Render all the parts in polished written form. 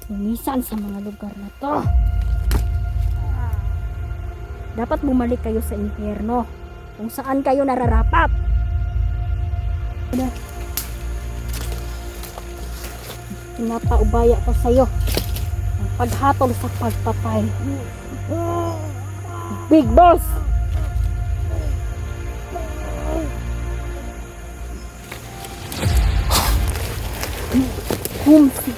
Lumisan sa mga lugar na to. Dapat bumalik kayo sa impyerno kung saan kayo nararapat. Pinapaubaya ko sa'yo ang paghatol sa pagpatay. Big Boss! Kumsi.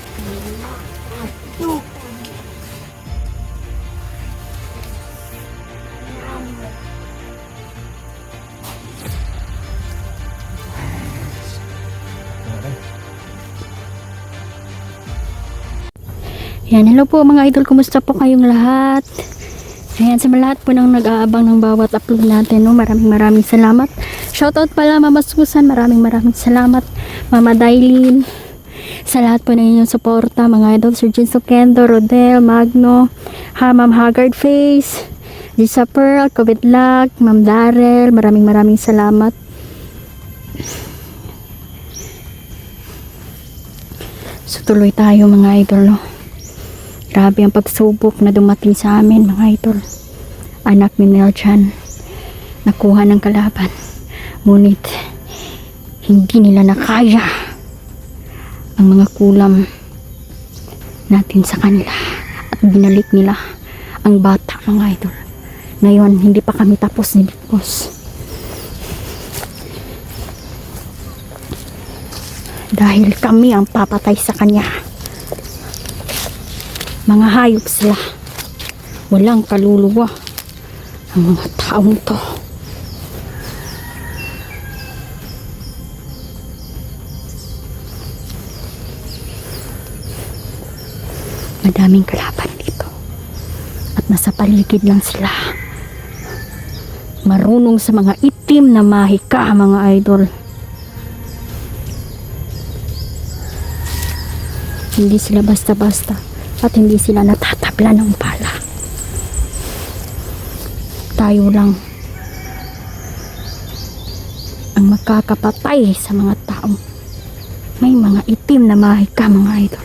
Yan, hello po mga idol, kumusta po kayong lahat? Ayan, sa lahat po nang nag-aabang ng bawat upload natin, no? Maraming salamat. Shoutout pala Mama Susan, maraming salamat. Mama Dailin, sa lahat po ng inyong suporta, mga idol, Sir Jinso Kendo, Rodel, Magno, Ma'am Haggard Face, Lisa Pearl, Covid Luck, Ma'am Darrell, maraming salamat. So tuloy tayo mga idol, no? Grabe ang pagsubok na dumating sa amin mga idol. Anak ni Nelchan nakuha ng kalaban, ngunit hindi nila nakaya ang mga kulam natin sa kanila at binalik nila ang bata mga idol. Ngayon hindi pa kami tapos ni Big Boss, dahil kami ang papatay sa kanya. Mga hayop sila, walang kaluluwa ang mga taong to. Madaming kalaban dito at nasa paligid lang sila, marunong sa mga itim na mahika mga idol. Hindi sila basta-basta at hindi sila natatabla ng bala. Tayo lang ang makakapatay sa mga taong may mga itim na mahika mga idol.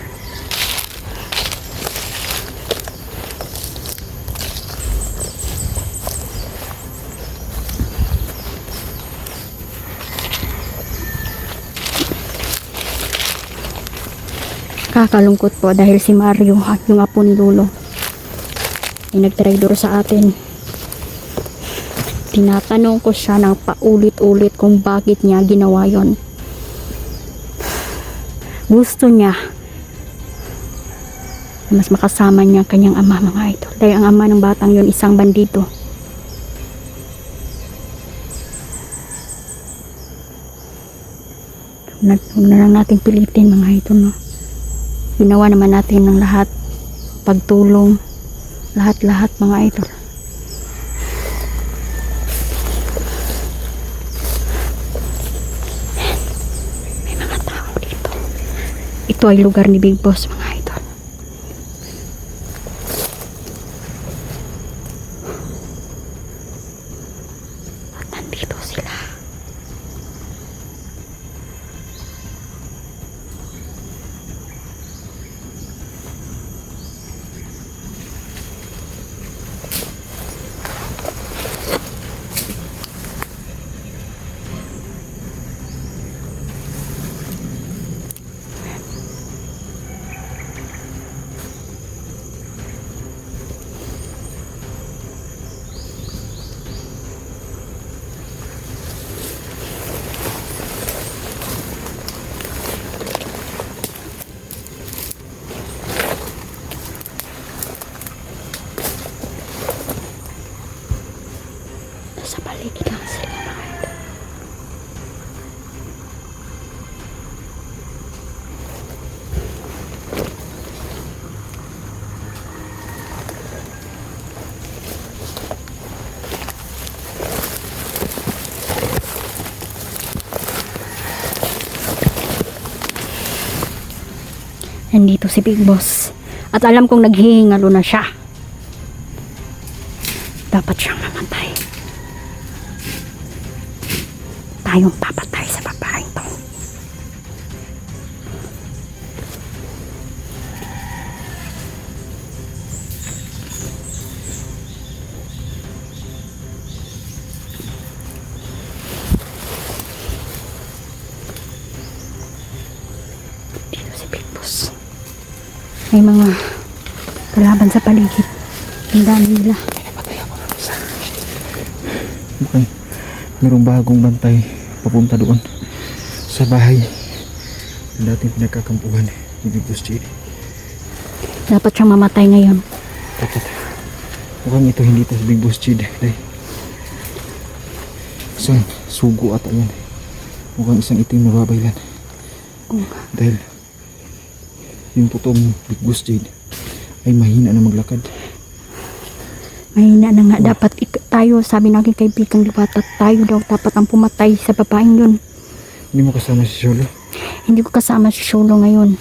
Kakalungkot po dahil si Mario, yung apo ni Lolo, ay nagtraidor sa atin. Tinatanong ko siya ng paulit-ulit kung bakit niya ginawa yon. Gusto niya mas makasama niya kanyang ama mga idol, dahil ang ama ng batang yon isang bandido. Huwag na lang natin pilitin mga idol, no? Ginawa naman natin ng lahat, pagtulong, lahat mga idol. May mga tao dito. Ito ay lugar ni Big Boss mga idol. At nandito sila. Sa paligid lang sila mga idol. Nandito si Big Boss at alam kong naghihingalo na siya. Dapat siyang mamatay. Tayong papatay sa babaeng to. May mga kalaban sa paligid. Ang dami nila. Mukhang mayroong bagong bantay papunta doon sa bahay ng dating pinagkakampuhan ni Big Boss JD. Dapat siyang mamatay ngayon. Dapat. Mukhang ito hindi ito si Big Boss JD. Dahil isang sugo ata yan. Mukhang isang itim na babaylan. Dahil yung totoong Big Boss JD ay mahina na maglakad. Mahina na nga. Dapat tayo, sabi ng aking kaibigang liwatat, tayo daw dapat ang pumatay sa babaeng yun. Hindi mo kasama si Sholo? Hindi ko kasama si Sholo ngayon.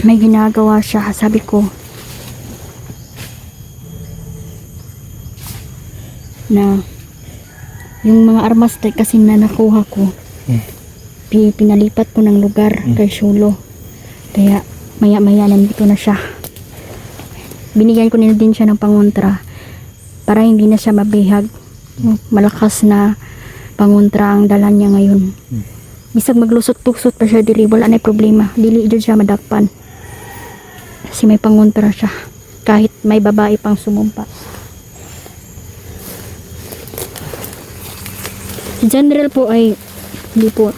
May ginagawa siya. Sabi ko na yung mga armas kasi na nakuha ko, pinalipat ko ng lugar kay Sholo. Kaya maya-maya nandito na siya. Binigyan ko nila din siya ng pangontra para hindi na siya mabihag. Malakas na pangontra ang dala niya ngayon. Bisag maglusot-lusot pa siya diri, wala na problema. Dili dyan siya madakpan. Kasi may pangontra siya. Kahit may babae pang sumumpa. Si General po ay hindi po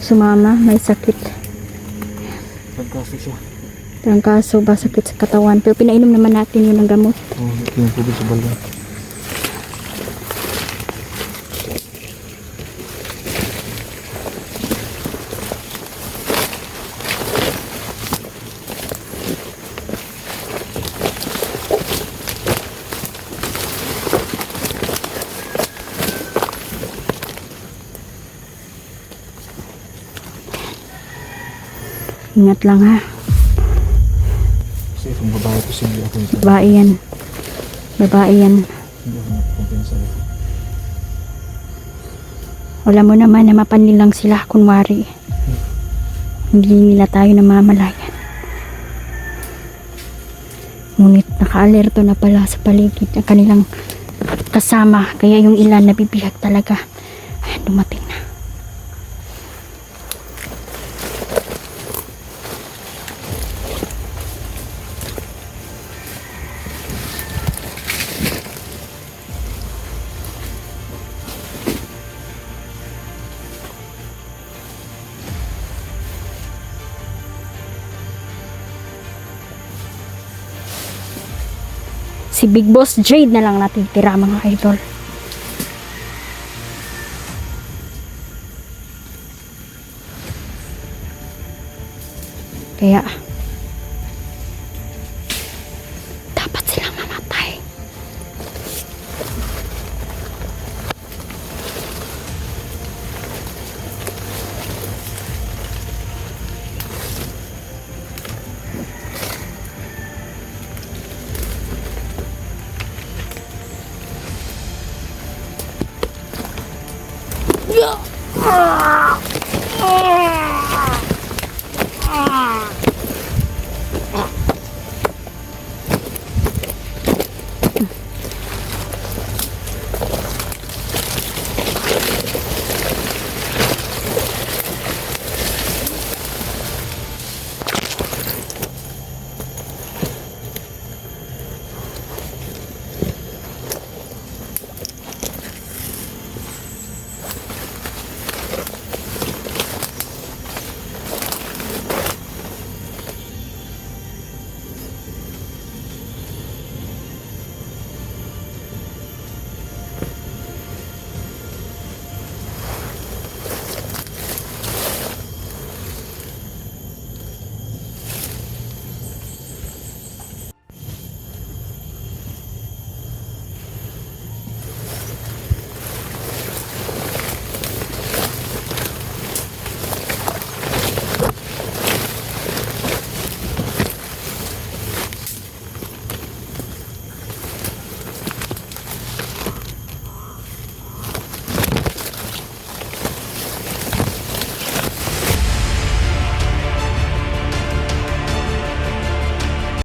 sumama, may sakit. Pagkaso siya. Trangkaso ba, sakit sa katawan. Pero pinainom naman natin yun ng gamot. Ito yung tubig sa balon. Ingat lang ha. Kasi itong babae ko hindi ako ito. Babae yan. Babae yan. Hindi ako nagkumpensa ito. Wala mo naman na mapanlilang sila kunwari. Hindi nila tayo namamalayan. Ngunit naka-alerto na pala sa paligid ang kanilang kasama. Kaya yung ilan nabibihag talaga. Ayan, dumating na. Si Big Boss Jade na lang natitira mga idol. Kaya